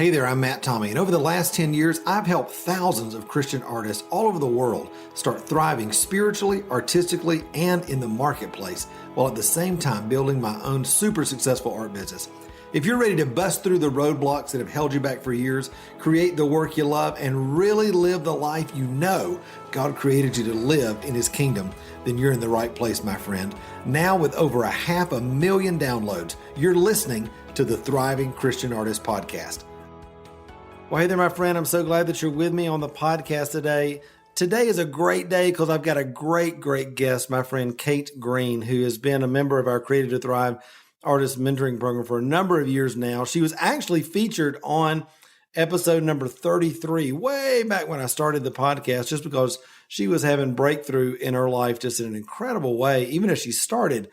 Hey there, I'm Matt Tommy, and over the last 10 years, I've helped thousands of Christian artists all over the world start thriving spiritually, artistically, and in the marketplace, while at the same time building my own super successful art business. If you're ready to bust through the roadblocks that have held you back for years, create the work you love, and really live the life you know God created you to live in His kingdom, then you're in the right place, my friend. Now with over 500,000 downloads, you're listening to the Thriving Christian Artist Podcast. Well, hey there, my friend. I'm so glad that you're with me on the podcast today. Today is a great day because I've got a great guest, my friend Kate Green, who has been a member of our Created to Thrive Artist Mentoring Program for a number of years now. She was actually featured on episode number 33, way back when I started the podcast, just because she was having breakthrough in her life just in an incredible way, even as she started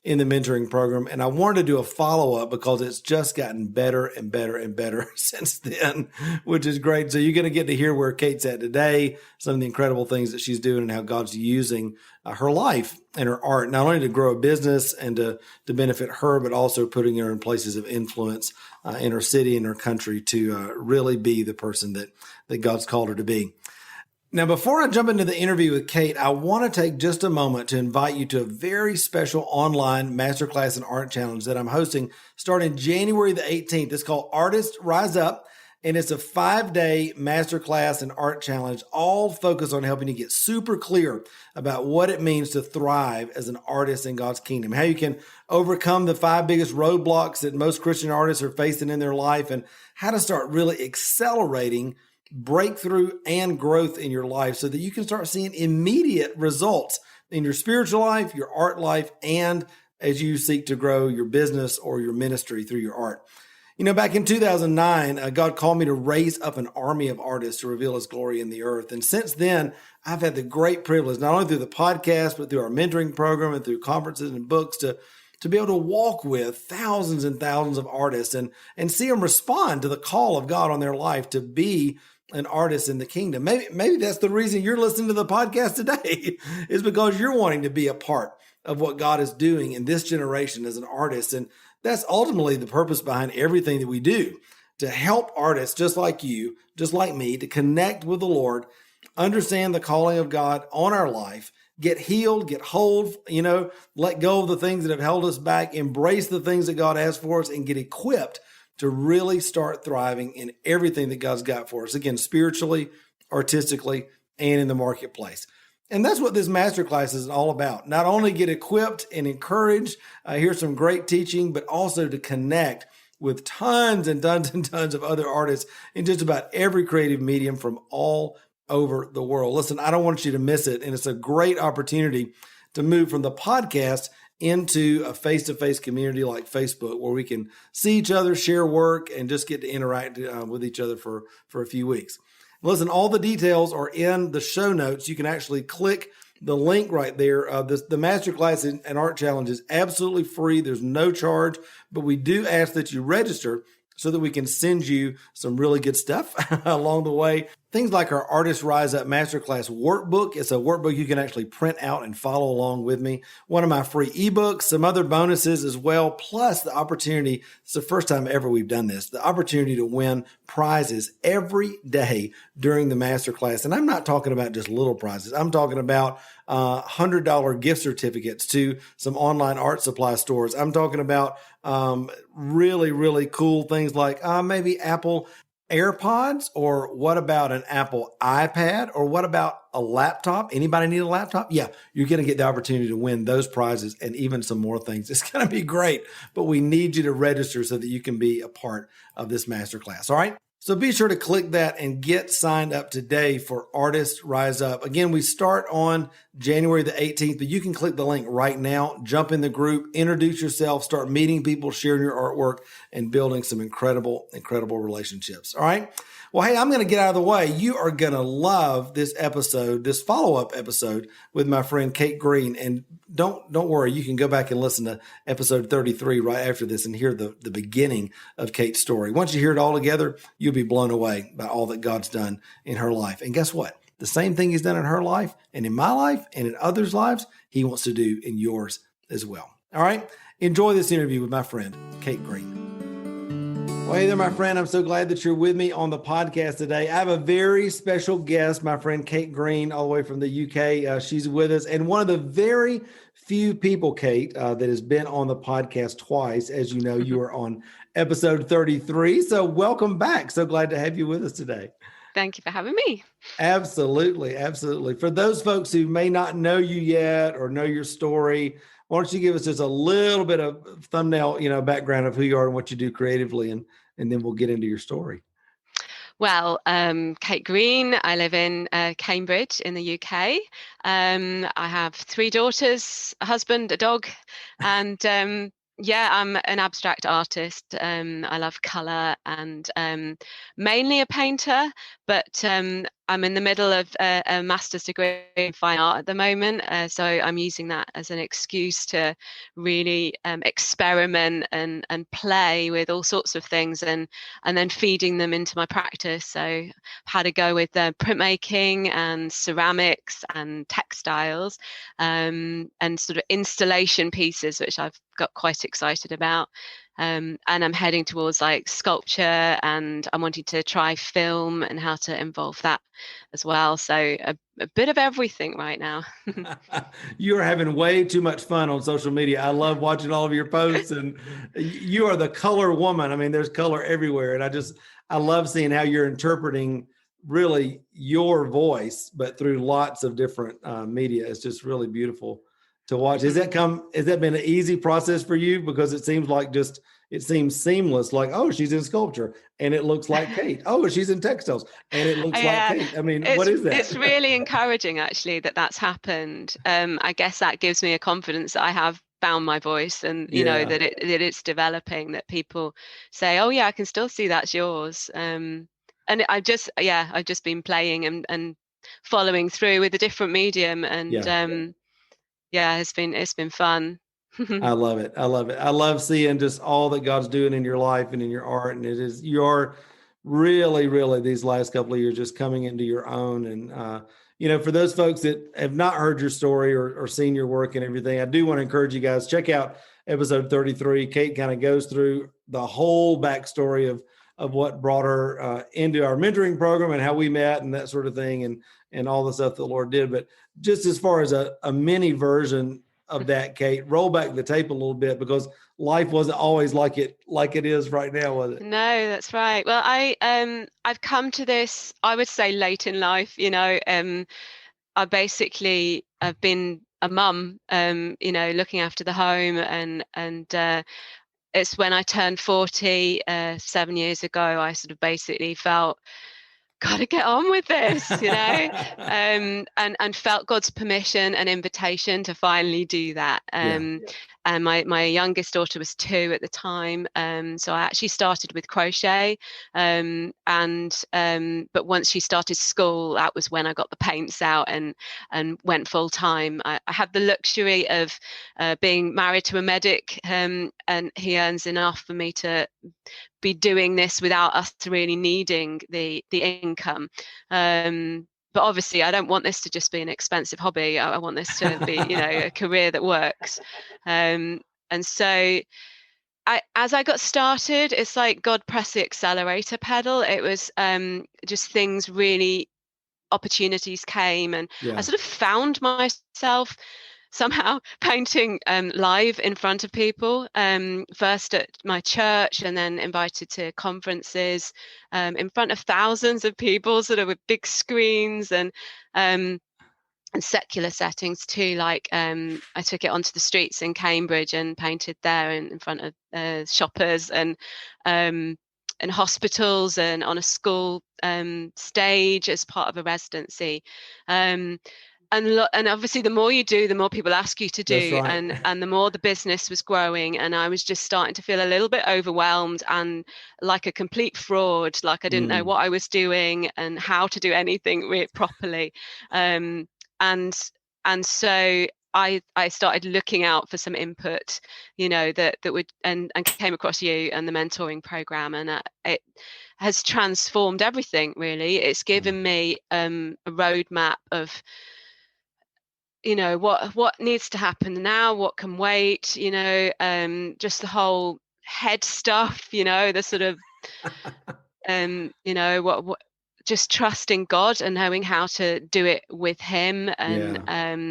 in the mentoring program. And I wanted to do a follow-up because it's just gotten better and better and better since then, which is great. So you're going to get to hear where Kate's at today, some of the incredible things that she's doing and how God's using her life and her art, not only to grow a business and to benefit her, but also putting her in places of influence in her city and her country to really be the person that God's called her to be. Now, before I jump into the interview with Kate, I want to take just a moment to invite you to a very special online masterclass and art challenge that I'm hosting starting January the 18th. It's called Artist Rise Up, and it's a 5-day masterclass and art challenge, all focused on helping you get super clear about what it means to thrive as an artist in God's kingdom, how you can overcome the 5 biggest roadblocks that most Christian artists are facing in their life, and how to start really accelerating breakthrough and growth in your life so that you can start seeing immediate results in your spiritual life, your art life, and as you seek to grow your business or your ministry through your art. You know, back in 2009, God called me to raise up an army of artists to reveal His glory in the earth. And since then, I've had the great privilege, not only through the podcast, but through our mentoring program and through conferences and books to be able to walk with thousands and thousands of artists and see them respond to the call of God on their life to be an artist in the kingdom. Maybe that's the reason you're listening to the podcast today is because you're wanting to be a part of what God is doing in this generation as an artist. And that's ultimately the purpose behind everything that we do, to help artists just like you, just like me, to connect with the Lord, understand the calling of God on our life, get healed, get whole, let go of the things that have held us back, embrace the things that God has for us, and get equipped to really start thriving in everything that God's got for us. Again, spiritually, artistically, and in the marketplace. And that's what this masterclass is all about. Not only get equipped and encouraged, hear some great teaching, but also to connect with tons and tons and tons of other artists in just about every creative medium from all over the world. Listen, I don't want you to miss it. And it's a great opportunity to move from the podcast into a face-to-face community like Facebook, where we can see each other, share work, and just get to interact with each other for a few weeks. Listen, all the details are in the show notes. You can actually click the link right there. The Masterclass and Art Challenge is absolutely free. There's no charge, but we do ask that you register so that we can send you some really good stuff along the way. Things like our Artist Rise Up Masterclass workbook. It's a workbook you can actually print out and follow along with me. One of my free ebooks, some other bonuses as well, plus the opportunity, it's the first time ever we've done this, the opportunity to win prizes every day during the masterclass. And I'm not talking about just little prizes. I'm talking about $100 gift certificates to some online art supply stores. I'm talking about really cool things like maybe Apple AirPods, or what about an Apple iPad, or what about a laptop? Anybody need a laptop? Yeah, you're going to get the opportunity to win those prizes and even some more things. It's going to be great, but we need you to register so that you can be a part of this masterclass. All right. So be sure to click that and get signed up today for Artist Rise Up. Again, we start on January the 18th, but you can click the link right now, jump in the group, introduce yourself, start meeting people, sharing your artwork, and building some incredible relationships. All right. Well, hey, I'm going to get out of the way. You are going to love this episode, this follow-up episode with my friend Kate Green. And don't worry, you can go back and listen to episode 33 right after this and hear the beginning of Kate's story. Once you hear it all together, you'll be blown away by all that God's done in her life. And guess what? The same thing He's done in her life and in my life and in others' lives, He wants to do in yours as well. All right? Enjoy this interview with my friend Kate Green. Well, hey there, my friend. I'm so glad that you're with me on the podcast today. I have a very special guest, my friend Kate Green, all the way from the UK. She's with us, and one of the very few people, Kate, that has been on the podcast twice. As you know, you are on episode 33. So, welcome back. So glad to have you with us today. Thank you for having me. Absolutely. Absolutely. For those folks who may not know you yet or know your story, why don't you give us just a little bit of thumbnail, background of who you are and what you do creatively, and then we'll get into your story. Well, Kate Green, I live in Cambridge in the UK. I have 3 daughters, a husband, a dog, and I'm an abstract artist. I love colour and mainly a painter, but I'm in the middle of a master's degree in fine art at the moment. So I'm using that as an excuse to really experiment and play with all sorts of things and then feeding them into my practice. So I've had a go with printmaking and ceramics and textiles and sort of installation pieces, which I've got quite excited about. And I'm heading towards like sculpture, and I'm wanting to try film and how to involve that as well. So a bit of everything right now. You are having way too much fun on social media. I love watching all of your posts, and you are the color woman. I mean, there's color everywhere. And I love seeing how you're interpreting really your voice, but through lots of different media. It's just really beautiful to watch. Has that been an easy process for you? Because it seems like it seems seamless, like, oh, she's in sculpture and it looks like Kate. Oh, she's in textiles and it looks like Kate. I mean, what is that? It's really encouraging, actually, that that's happened. I guess that gives me a confidence that I have found my voice, and that it's developing, that people say, oh yeah, I can still see that's yours. And I've just been playing and following through with a different medium, and it's been fun. I love it. I love it. I love seeing just all that God's doing in your life and in your art. And you're really, really these last couple of years just coming into your own. And, for those folks that have not heard your story or seen your work and everything, I do want to encourage you guys, check out episode 33. Kate kind of goes through the whole backstory of what brought her into our mentoring program and how we met and that sort of thing, and all the stuff the Lord did. But just as far as a mini version of that, Kate, roll back the tape a little bit, because life wasn't always like it is right now, was it? No, that's right. Well, I've come to this, I would say, late in life. I basically have been a mum, looking after the home, and it's when I turned 40 7 years ago, I sort of basically felt, gotta get on with this, and felt God's permission and invitation to finally do that. And my youngest daughter was 2 at the time, so I actually started with crochet, but once she started school, that was when I got the paints out and went full time. I have the luxury of being married to a medic, and he earns enough for me to be doing this without us really needing the income. But obviously, I don't want this to just be an expensive hobby. I want this to be, a career that works. And so, as I got started, it's like God pressed the accelerator pedal. It was just things really, opportunities came, and I sort of found myself somehow painting live in front of people, first at my church and then invited to conferences in front of thousands of people, sort of with big screens, and secular settings too. Like I took it onto the streets in Cambridge and painted there in front of shoppers and hospitals and on a school stage as part of a residency. And obviously, the more you do, the more people ask you to do, right. and the more the business was growing, and I was just starting to feel a little bit overwhelmed and like a complete fraud. Like I didn't know what I was doing and how to do anything properly, and so I started looking out for some input, that would and came across you and the mentoring program, and it has transformed everything. Really, it's given me a roadmap of, what needs to happen now, what can wait, just the whole head stuff, the sort of what just trusting God and knowing how to do it with him. And Yeah.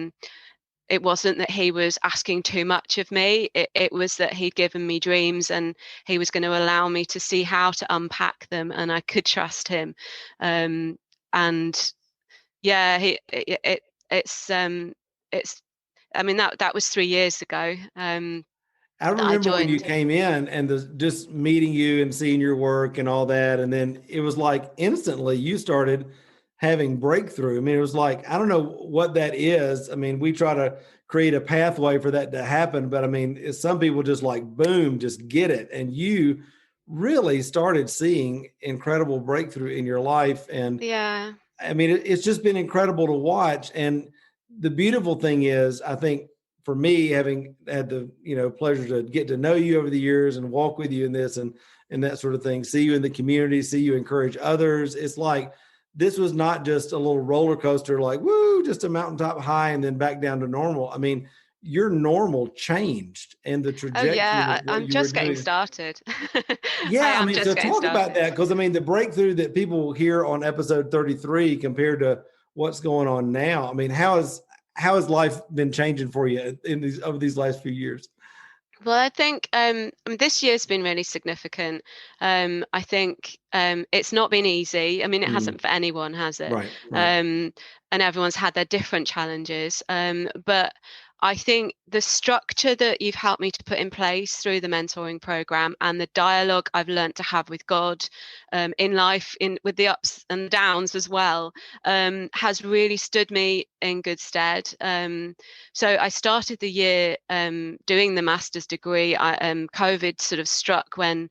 it wasn't that he was asking too much of me. It was that he'd given me dreams and he was going to allow me to see how to unpack them, and I could trust him. And yeah, it's I mean, that was 3 years ago, I that I remember when you joined. came in and just meeting you and seeing your work and all that. And then it was like instantly you started having breakthrough. I mean, it was like, I don't know what that is. I mean, we try to create a pathway for that to happen, but I mean, some people just like, boom, just get it. And you really started seeing incredible breakthrough in your life. And Yeah. I mean, it's just been incredible to watch. And the beautiful thing is, I think for me, having had the pleasure to get to know you over the years and walk with you in this and that sort of thing, see you in the community, see you encourage others. It's like this was not just a little roller coaster, like woo, just a mountaintop high and then back down to normal. I mean, your normal changed and the Oh trajectory yeah, of what I'm you were just getting doing. started. I Yeah, I am mean, so just getting talk about started. that because I mean, the breakthrough that people hear on episode 33 compared to what's going on now. I mean, how has life been changing for you in these over these last few years? Well, I think this year's been really significant. I think it's not been easy. I mean, it Mm, hasn't for anyone, has it? right, right. Um, and everyone's had their different challenges. But I think the structure that you've helped me to put in place through the mentoring program and the dialogue I've learned to have with God in life, in with the ups and downs as well, has really stood me in good stead. So I started the year doing the master's degree. COVID sort of struck when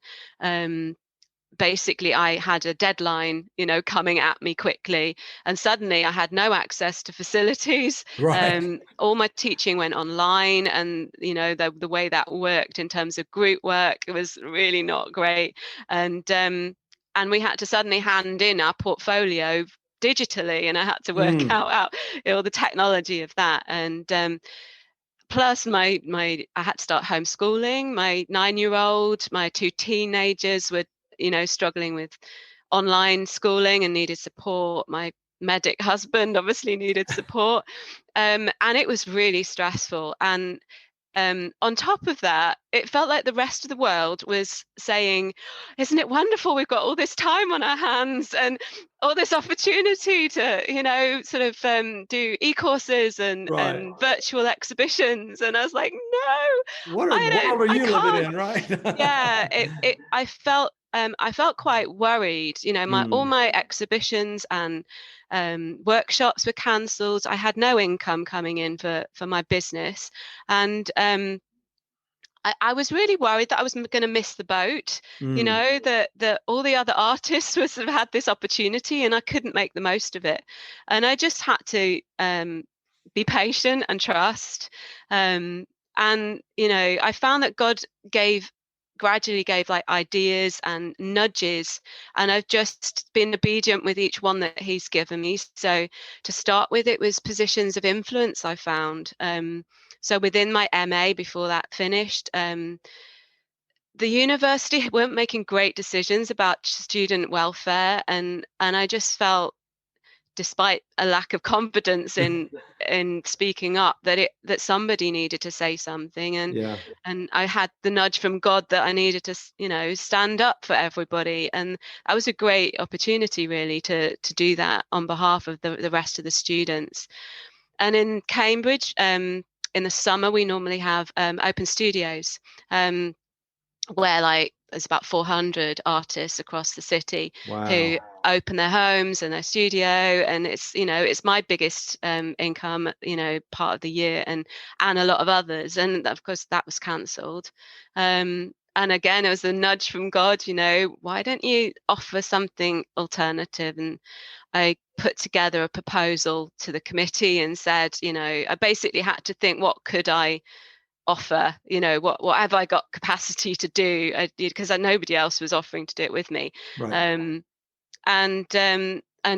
basically I had a deadline, coming at me quickly, and suddenly I had no access to facilities. Right. All my teaching went online, and the way that worked in terms of group work, it was really not great. And we had to suddenly hand in our portfolio digitally, and I had to work Mm, out all the technology of that. And plus my I had to start homeschooling my 9-year-old. My two teenagers were struggling with online schooling and needed support. My medic husband obviously needed support, and it was really stressful. And on top of that, it felt like the rest of the world was saying, "Isn't it wonderful? We've got all this time on our hands and all this opportunity to, sort of do e-courses right. and virtual exhibitions." And I was like, "No, What world are I you living can't." in, right? Yeah, I felt quite worried. My all Mm, my exhibitions and workshops were cancelled. I had no income coming in for my business, and I was really worried that I was going to miss the boat. mm, That all the other artists was have had this opportunity and I couldn't make the most of it, and I just had to be patient and trust. And I found that God gave gradually gave like ideas and nudges, and I've just been obedient with each one that he's given me. So to start with, it was positions of influence I found. So within my MA, before that finished, the university weren't making great decisions about student welfare, and I just felt, despite a lack of confidence in speaking up, that somebody needed to say something. and yeah. and I had the nudge from God that I needed to stand up for everybody, and that was a great opportunity really to do that on behalf of the rest of the students. And in Cambridge, in the summer we normally have open studios, um, where like there's about 400 artists across the city who Wow. open their homes and their studio, and it's my biggest income part of the year, and a lot of others. And of course that was cancelled, and again it was a nudge from God, why don't you offer something alternative? And I put together a proposal to the committee and said, I basically had to think, what could I offer? What have I got capacity to do? Because nobody else was offering to do it with me. Right. um and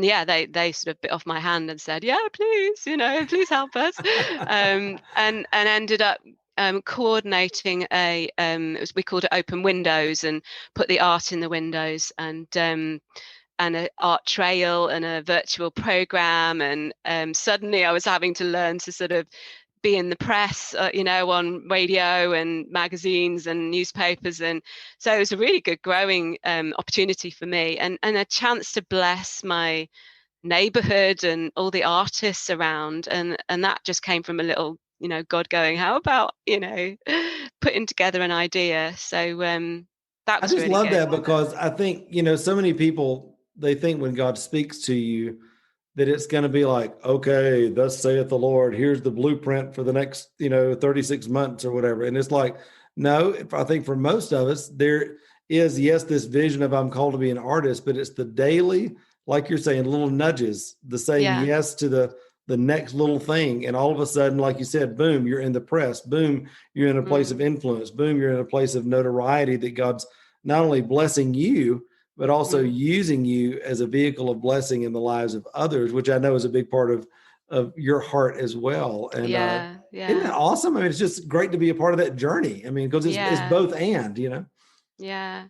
yeah, they sort of bit off my hand and said, yeah, please, please help us. And ended up coordinating we called it open windows, and put the art in the windows, and an art trail and a virtual program. And suddenly I was having to learn to sort of be in the press, on radio and magazines and newspapers. And so it was a really good growing opportunity for me, and a chance to bless my neighborhood and all the artists around. And that just came from a little, God going, how about, putting together an idea. So that I was just really love good. that, because I think, so many people, they think when God speaks to you that it's going to be like, okay, thus saith the Lord, here's the blueprint for the next, 36 months or whatever. And it's like, no, I think for most of us, there is, yes, this vision of I'm called to be an artist, but it's the daily, like you're saying, little nudges, the saying Yeah. yes to the next little thing. And all of a sudden, like you said, boom, you're in the press, boom, you're in a place of influence, boom, you're in a place of notoriety that God's not only blessing you, but also using you as a vehicle of blessing in the lives of others, which I know is a big part of your heart as well. And Yeah. isn't that awesome? I mean, it's just great to be a part of that journey. I mean, because it's both and, Yeah.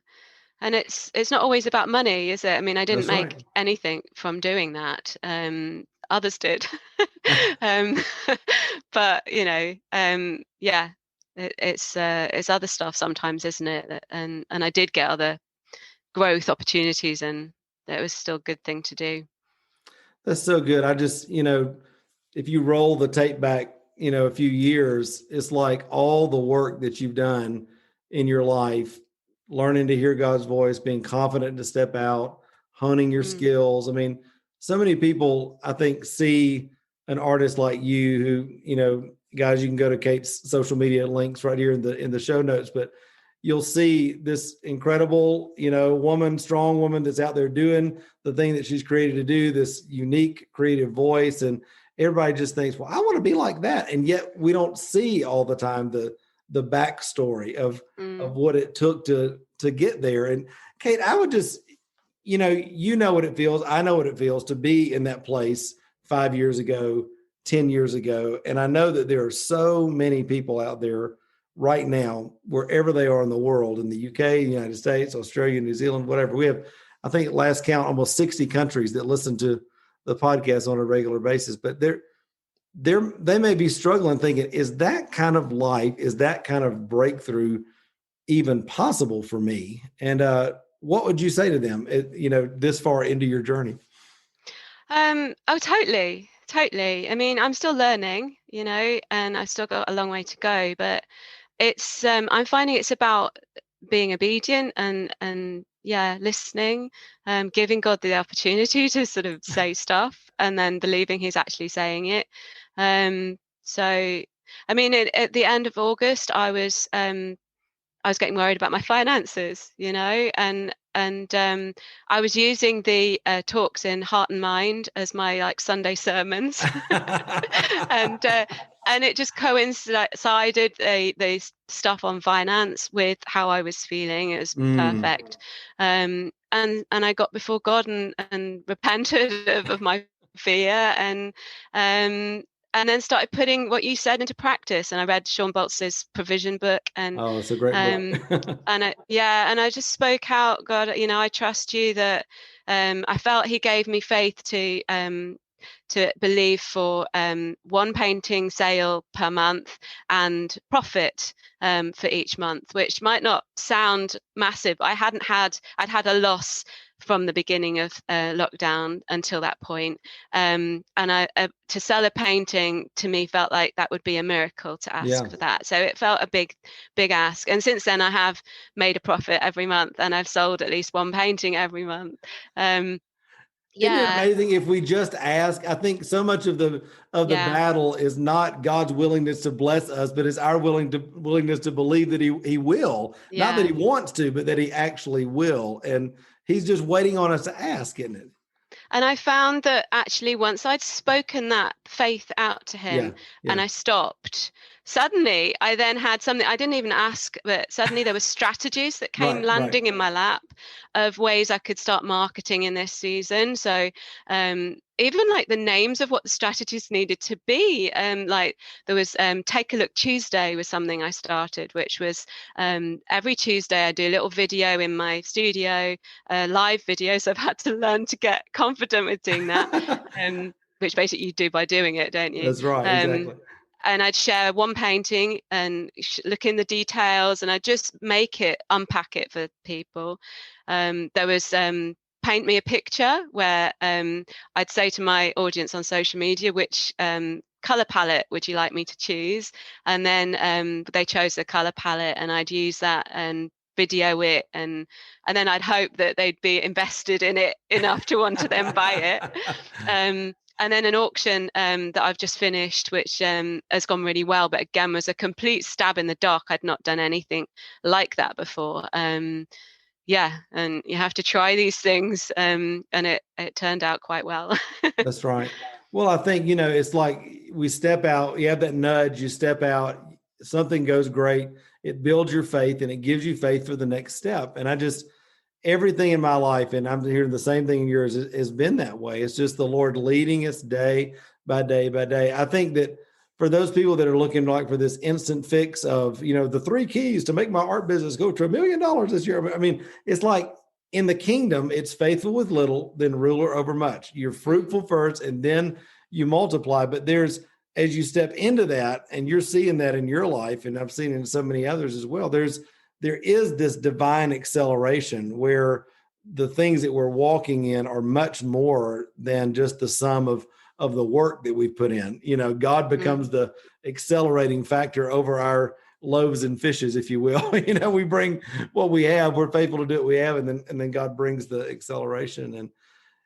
And it's not always about money, is it? I mean, I didn't That's make right. anything from doing that. Others did. um, but yeah, it's other stuff sometimes, isn't it? And I did get other growth opportunities, and it was still a good thing to do. That's so good. I just, if you roll the tape back, a few years, it's like all the work that you've done in your life, learning to hear God's voice, being confident to step out, honing your skills. I mean, so many people, I think, see an artist like you who, guys, you can go to Kate's social media links right here in the show notes, but you'll see this incredible, strong woman that's out there doing the thing that she's created to do, this unique creative voice. And everybody just thinks, well, I want to be like that. And yet we don't see all the time the backstory of what it took to get there. And Kate, I would just, you know what it feels. I know what it feels to be in that place 5 years ago, 10 years ago. And I know that there are so many people out there right now, wherever they are in the world, in the UK, the United States, Australia, New Zealand, whatever. We have, I think at last count, almost 60 countries that listen to the podcast on a regular basis. But they may be struggling thinking, is that kind of life, is that kind of breakthrough even possible for me? And what would you say to them, this far into your journey? Oh, totally. I mean, I'm still learning, and I've still got a long way to go, but it's I'm finding it's about being obedient and listening, giving God the opportunity to sort of say stuff, and then believing he's actually saying it. So I mean, at the end of August, I was getting worried about my finances, and I was using the talks in Heart and Mind as my Sunday sermons, and it just coincided the stuff on finance with how I was feeling. It was perfect, and I got before God and repented of my fear, and then started putting what you said into practice. And I read Sean Boltz's Provision book, and it's a great book. and I just spoke out, God, I trust you. That I felt he gave me faith to believe for one painting sale per month and profit for each month, which might not sound massive. I'd had a loss from the beginning of lockdown until that point, and to sell a painting to me felt like that would be a miracle to ask for that. So it felt a big ask, and since then I have made a profit every month, and I've sold at least one painting every month. Isn't it amazing if we just ask? I think so much of the battle is not God's willingness to bless us, but it's our willingness to believe that he will. Not that he wants to, but that he actually will. And he's just waiting on us to ask, isn't it? And I found that actually once I'd spoken that faith out to him and I stopped, suddenly I then had something I didn't even ask, but suddenly there were strategies that came landing in my lap of ways I could start marketing in this season. So even like the names of what the strategies needed to be, like there was Take a Look Tuesday was something I started, which was every Tuesday I do a little video in my studio, live videos. I've had to learn to get confident with doing that. Which basically you do by doing it, don't you? That's right, exactly. And I'd share one painting and look in the details, and I'd just unpack it for people. There was paint me a picture, where I'd say to my audience on social media, which color palette would you like me to choose? And then they chose the color palette, and I'd use that and video it, and then I'd hope that they'd be invested in it enough to want to then buy it. And then an auction that I've just finished, which has gone really well, but again was a complete stab in the dark. I'd not done anything like that before. Yeah, and you have to try these things, and it turned out quite well. That's right. Well, I think, it's like we step out, you have that nudge, you step out, something goes great, it builds your faith, and it gives you faith for the next step. And everything in my life, and I'm hearing the same thing in yours, has been that way. It's just the Lord leading us day by day by day. I think that for those people that are looking like for this instant fix of, the 3 keys to make my art business go to $1 million this year. I mean, it's like in the kingdom, it's faithful with little, then ruler over much. You're fruitful first, and then you multiply. But as you step into that, and you're seeing that in your life, and I've seen it in so many others as well, there is this divine acceleration where the things that we're walking in are much more than just the sum of the work that we've put in. God becomes the accelerating factor over our loaves and fishes, if you will. We bring what we have, we're faithful to do what we have, and then God brings the acceleration. And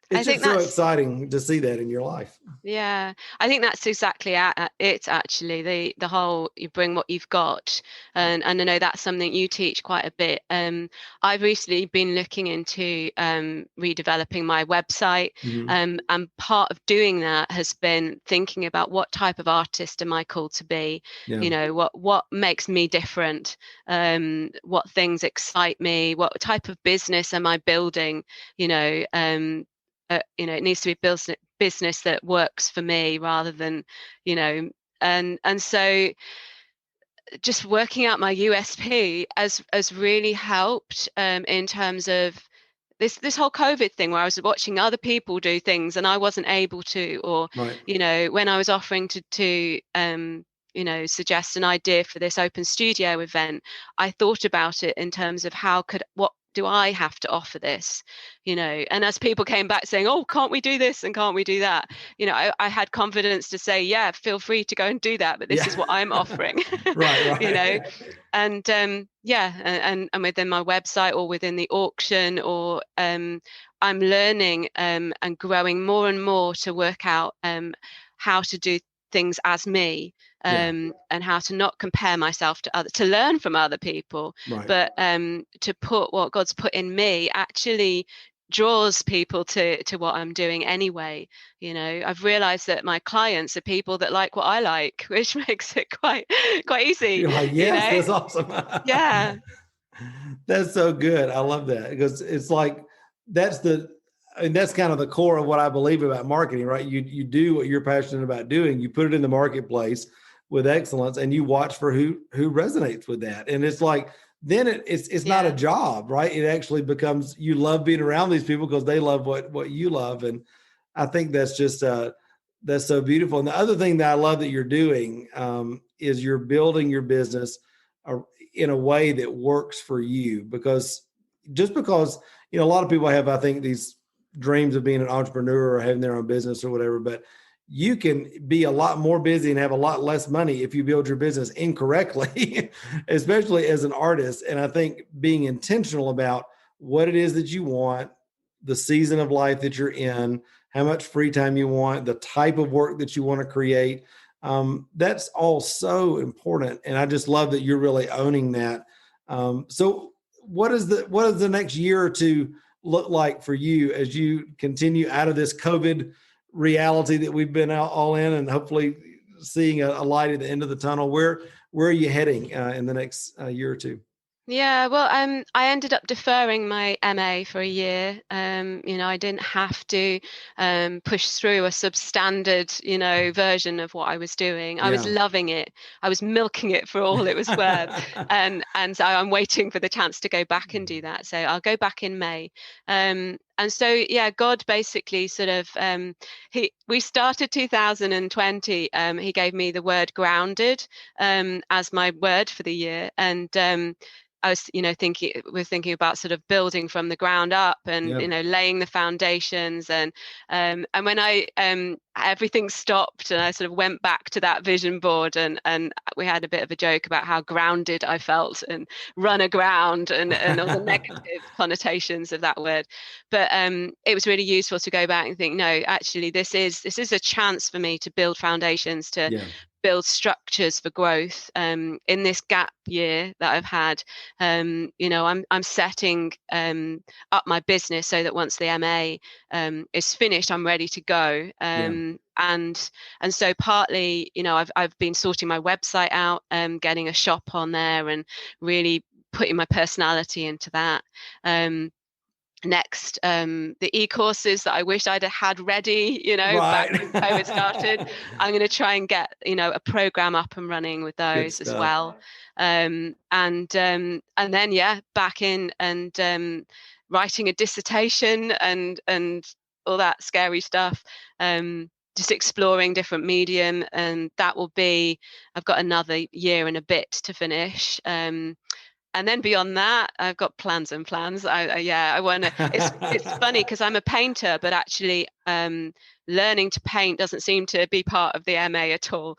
it's just so exciting to see that in your life. Yeah, I think that's exactly it, actually. The whole, you bring what you've got. And I know that's something you teach quite a bit. I've recently been looking into redeveloping my website. And part of doing that has been thinking about what type of artist am I called to be? Yeah. What makes me different? What things excite me? What type of business am I building? It needs to be business that works for me, rather than, and so just working out my USP has really helped in terms of this whole COVID thing, where I was watching other people do things and I wasn't able to, or when I was offering to suggest an idea for this open studio event, I thought about it in terms of what do I have to offer this, and as people came back saying, oh, can't we do this and can't we do that, I had confidence to say, yeah, feel free to go and do that, but this is what I'm offering. right. And and within my website or within the auction, or I'm learning and growing more and more to work out how to do things as me, and how to not compare myself to others, to learn from other people, but to put what God's put in me actually draws people to what I'm doing anyway. I've realized that my clients are people that like what I like, which makes it quite easy. You're like, yes, that's awesome. Yeah. That's so good. I love that, because it's like that's kind of the core of what I believe about marketing, right? You do what you're passionate about doing, you put it in the marketplace with excellence, and you watch for who resonates with that. And it's like, then it's not a job, right? It actually becomes, you love being around these people because they love what you love. And I think that's just that's so beautiful. And the other thing that I love that you're doing is you're building your business in a way that works for you, because a lot of people have, I think, these dreams of being an entrepreneur or having their own business or whatever, but you can be a lot more busy and have a lot less money if you build your business incorrectly, especially as an artist. And I think being intentional about what it is that you want, the season of life that you're in, how much free time you want, the type of work that you want to create, that's all so important. And I just love that you're really owning that. So what does the next year or two look like for you as you continue out of this COVID reality that we've been all in, and hopefully seeing a light at the end of the tunnel. Where are you heading in the next year or two? Yeah, well, I ended up deferring my MA for a year. I didn't have to push through a substandard, version of what I was doing. I was loving it. I was milking it for all it was worth, and so I'm waiting for the chance to go back and do that. So I'll go back in May. And so, yeah, God basically sort of we started 2020. He gave me the word grounded as my word for the year, and I was, thinking about sort of building from the ground up and, laying the foundations. And when I, everything stopped and I sort of went back to that vision board, and we had a bit of a joke about how grounded I felt and run aground and all the negative connotations of that word. But it was really useful to go back and think, no, actually, this is a chance for me to build foundations, to build structures for growth in this gap year that I've had. I'm setting up my business so that once the MA is finished, I'm ready to go. And so partly, I've been sorting my website out, getting a shop on there, and really putting my personality into that. Next, the e-courses that I wish I'd had ready, back when COVID started. I'm going to try and get, a program up and running with those as well. And then, back in and writing a dissertation and all that scary stuff. Just exploring different medium, and that will be, I've got another year and a bit to finish. And then beyond that, I've got plans and plans. I want to. It's funny because I'm a painter, but actually, learning to paint doesn't seem to be part of the MA at all.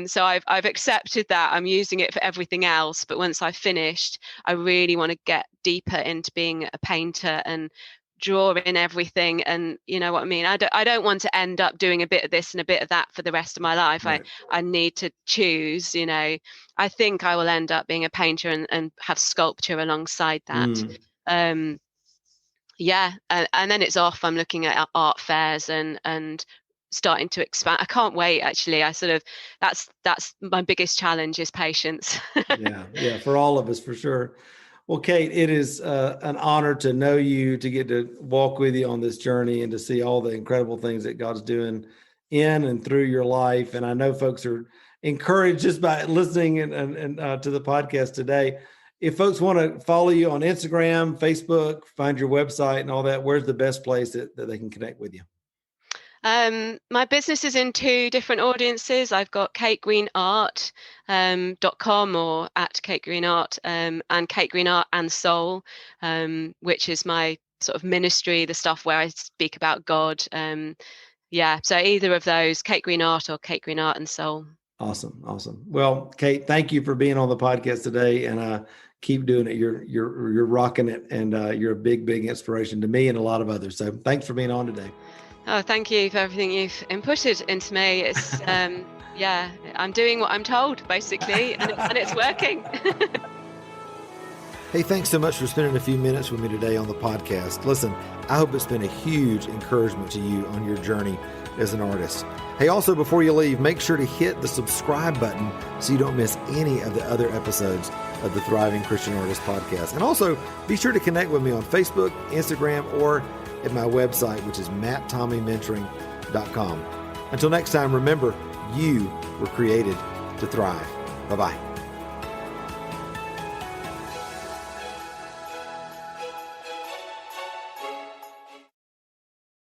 So I've accepted that. I'm using it for everything else. But once I've finished, I really want to get deeper into being a painter and draw in everything. And you know what I mean? I don't want to end up doing a bit of this and a bit of that for the rest of my life. Right. I need to choose. I think I will end up being a painter and have sculpture alongside that. And then it's off. I'm looking at art fairs and starting to expand. I can't wait. Actually, that's my biggest challenge is patience. Yeah, for all of us, for sure. Well, Kate, it is an honor to know you, to get to walk with you on this journey, and to see all the incredible things that God's doing in and through your life. And I know folks are encouraged just by listening and to the podcast today. If folks want to follow you on Instagram, Facebook, find your website and all that, where's the best place that they can connect with you? My business is in two different audiences. I've got kategreenart.com or at kategreenart, and Kate Green Art and Soul, which is my sort of ministry, the stuff where I speak about God. So either of those, Kate Green Art or Kate Green Art and Soul. Awesome. Well, Kate, thank you for being on the podcast today, and keep doing it. You're rocking it, and you're a big inspiration to me and a lot of others. So thanks for being on today. Oh, thank you for everything you've inputted into me. It's I'm doing what I'm told, basically, and it's working. Hey, thanks so much for spending a few minutes with me today on the podcast. Listen, I hope it's been a huge encouragement to you on your journey as an artist. Hey, also, before you leave, make sure to hit the subscribe button so you don't miss any of the other episodes of the Thriving Christian Artist podcast. And also, be sure to connect with me on Facebook, Instagram, or at my website, which is matttommeymentoring.com. Until next time, remember, you were created to thrive. Bye-bye.